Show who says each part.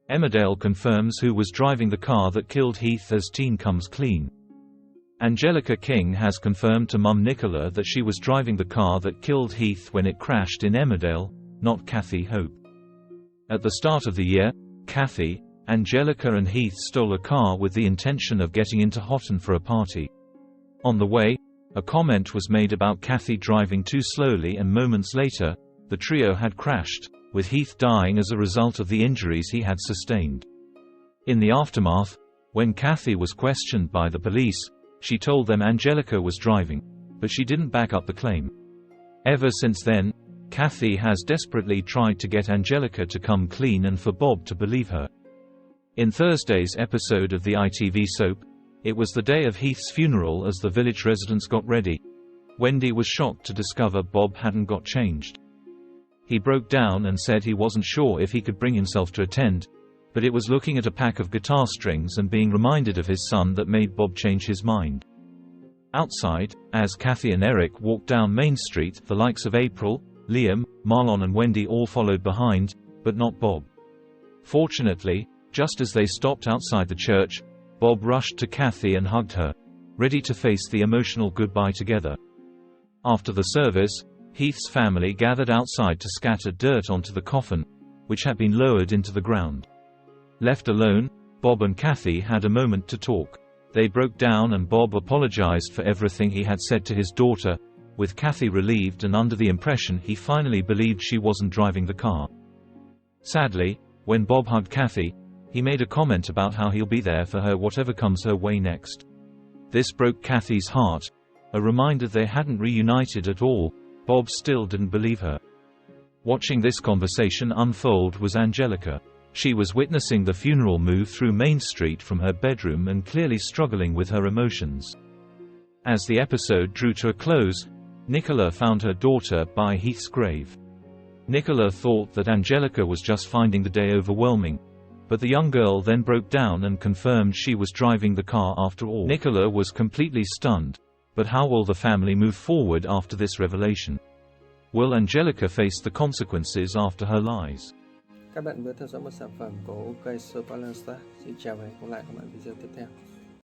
Speaker 1: Emmerdale confirms who was driving the car that killed Heath as teen comes clean. Angelica King has confirmed to mum Nicola that she was driving the car that killed Heath when it crashed in Emmerdale, not Kathy Hope. At the start of the year, Kathy, Angelica and Heath stole a car with the intention of getting into Houghton for a party. On the way, a comment was made about Kathy driving too slowly, and moments later, the trio had crashed, with Heath dying as a result of the injuries he had sustained. In the aftermath, when Kathy was questioned by the police, she told them Angelica was driving, but she didn't back up the claim. Ever since then, Kathy has desperately tried to get Angelica to come clean and for Bob to believe her. In Thursday's episode of the ITV soap, it was the day of Heath's funeral. As the village residents got ready, Wendy was shocked to discover Bob hadn't got changed. He broke down and said he wasn't sure if he could bring himself to attend, but it was looking at a pack of guitar strings and being reminded of his son that made Bob change his mind. Outside, as Kathy and Eric walked down Main Street, the likes of April, Liam, Marlon and Wendy all followed behind, but not Bob. Fortunately, just as they stopped outside the church, Bob rushed to Kathy and hugged her, ready to face the emotional goodbye together. After the service, Heath's family gathered outside to scatter dirt onto the coffin, which had been lowered into the ground. Left alone, Bob and Kathy had a moment to talk. They broke down and Bob apologized for everything he had said to his daughter, with Kathy relieved and under the impression he finally believed she wasn't driving the car. Sadly, when Bob hugged Kathy, he made a comment about how he'll be there for her whatever comes her way next. This broke Kathy's heart, a reminder they hadn't reunited at all. Bob still didn't believe her. Watching this conversation unfold was Angelica. She was witnessing the funeral move through Main Street from her bedroom and clearly struggling with her emotions. As the episode drew to a close, Nicola found her daughter by Heath's grave. Nicola thought that Angelica was just finding the day overwhelming, but the young girl then broke down and confirmed she was driving the car after all. Nicola was completely stunned, but how will the family move forward after this revelation? Will Angelica face the consequences after her lies?
Speaker 2: Các bạn vừa theo dõi một sản phẩm của OK Soap Balance. Xin chào và hẹn gặp lại các bạn video tiếp theo.